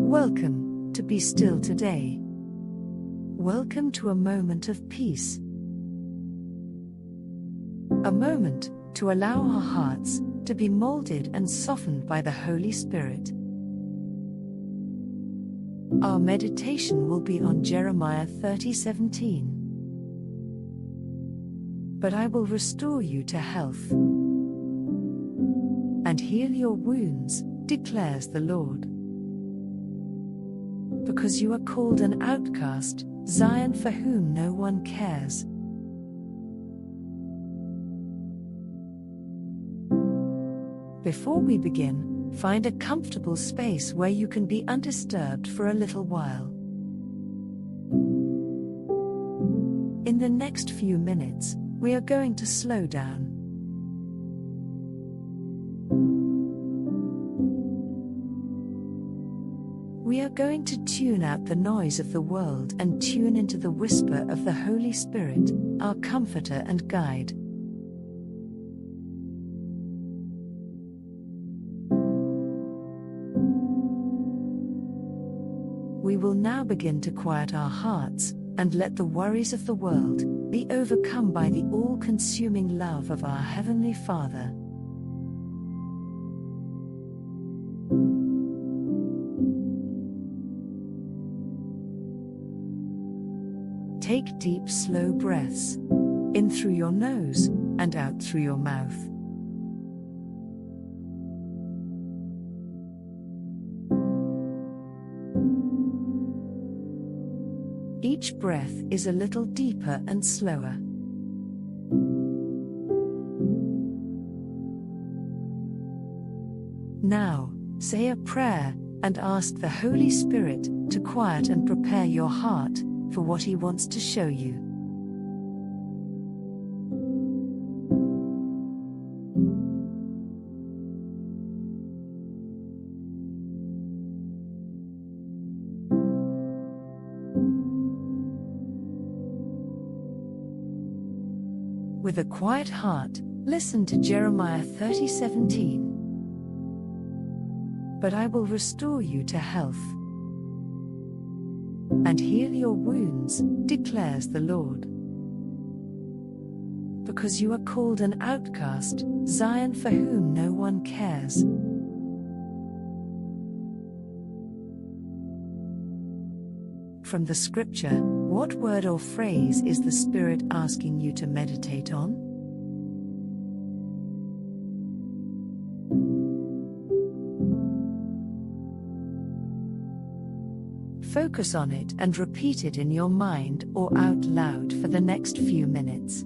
Welcome to Be Still Today. Welcome to a moment of peace. A moment to allow our hearts to be molded and softened by the Holy Spirit. Our meditation will be on Jeremiah 30:17. But I will restore you to health and heal your wounds, declares the Lord. Because you are called an outcast, Zion for whom no one cares. Before we begin, find a comfortable space where you can be undisturbed for a little while. In the next few minutes, we are going to slow down. We are going to tune out the noise of the world and tune into the whisper of the Holy Spirit, our comforter and guide. We will now begin to quiet our hearts and let the worries of the world be overcome by the all-consuming love of our Heavenly Father. Take deep, slow breaths, in through your nose and out through your mouth. Each breath is a little deeper and slower. Now, say a prayer and ask the Holy Spirit to quiet and prepare your heart for what He wants to show you. With a quiet heart, listen to Jeremiah 30:17. But I will restore you to health and heal your wounds, declares the Lord. Because you are called an outcast, Zion for whom no one cares. From the scripture, what word or phrase is the Spirit asking you to meditate on? Focus on it and repeat it in your mind or out loud for the next few minutes.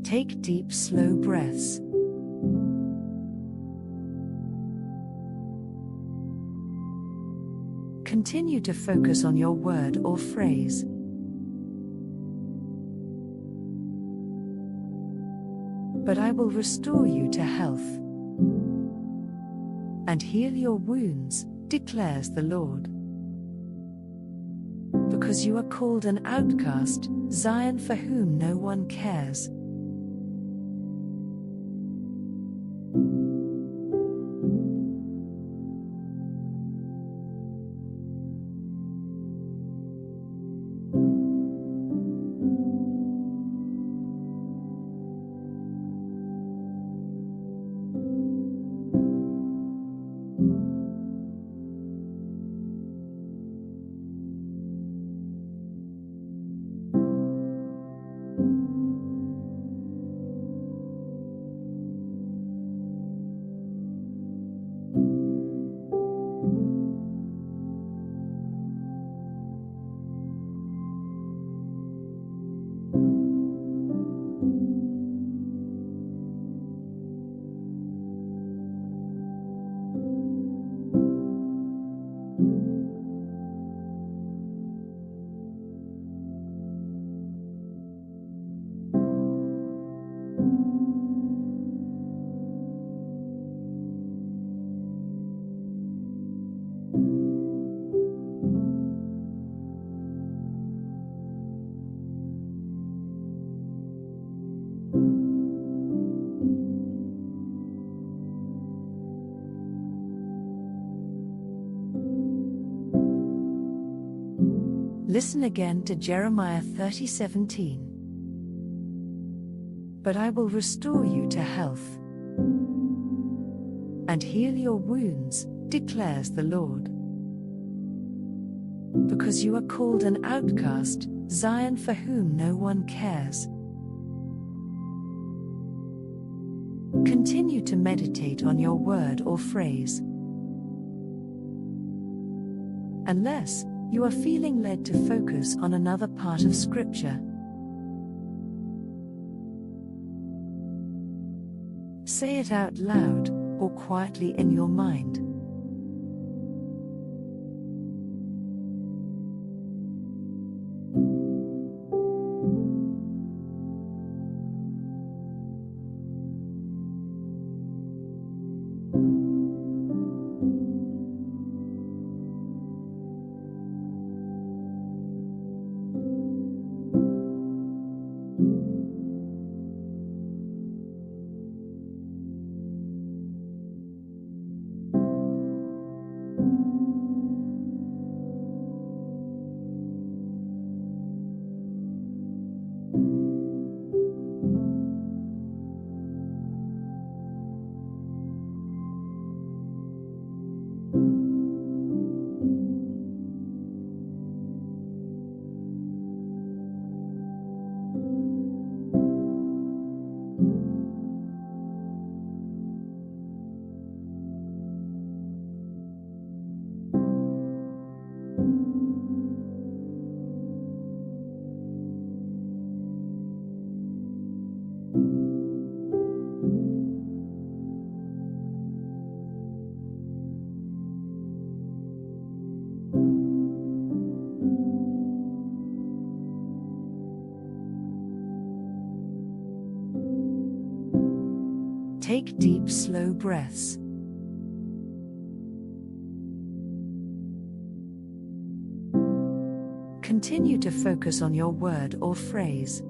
Take deep, slow breaths. Continue to focus on your word or phrase. But I will restore you to health and heal your wounds, declares the Lord. because you are called an outcast, Zion for whom no one cares. Listen again to Jeremiah 30:17. But I will restore you to health and heal your wounds, declares the Lord. Because you are called an outcast, Zion for whom no one cares. Continue to meditate on your word or phrase. Unless you are feeling led to focus on another part of Scripture. Say it out loud or quietly in your mind. Take deep, slow breaths. Continue to focus on your word or phrase.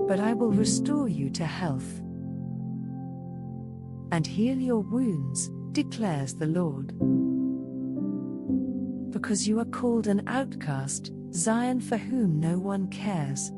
But I will restore you to health and heal your wounds, declares the Lord. Because you are called an outcast, Zion for whom no one cares.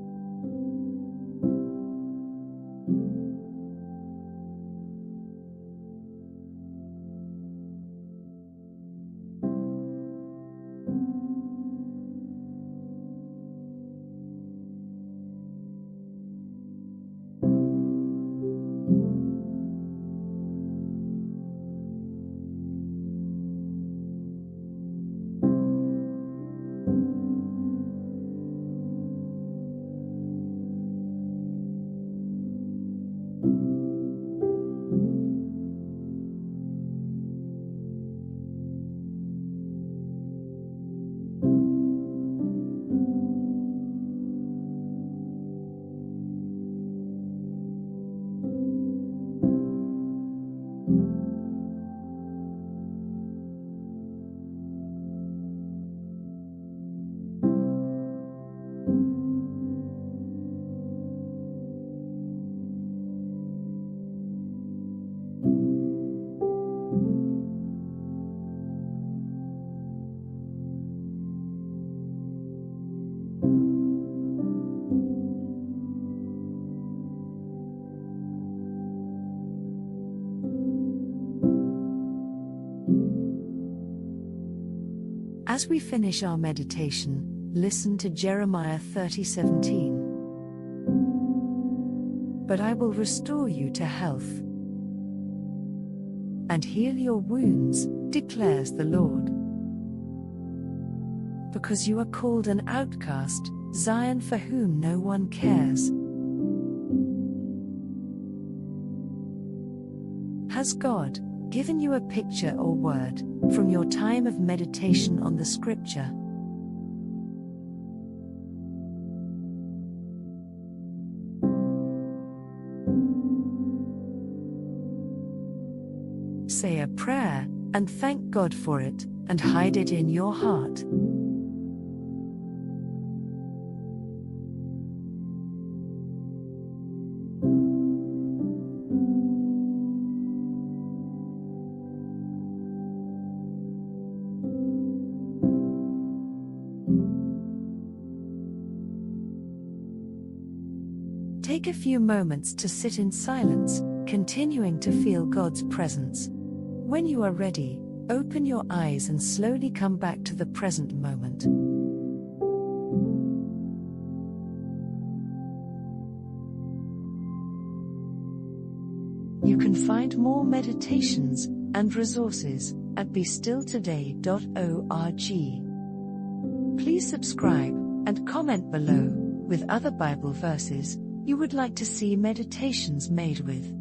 As we finish our meditation, listen to Jeremiah 30:17. But I will restore you to health and heal your wounds, declares the Lord. Because you are called an outcast, Zion for whom no one cares. Has God given you a picture or word from your time of meditation on the scripture? Say a prayer and thank God for it, and hide it in your heart. Take a few moments to sit in silence, continuing to feel God's presence. When you are ready, open your eyes and slowly come back to the present moment. You can find more meditations and resources at bestilltoday.org. Please subscribe and comment below with other Bible verses you would like to see meditations made with.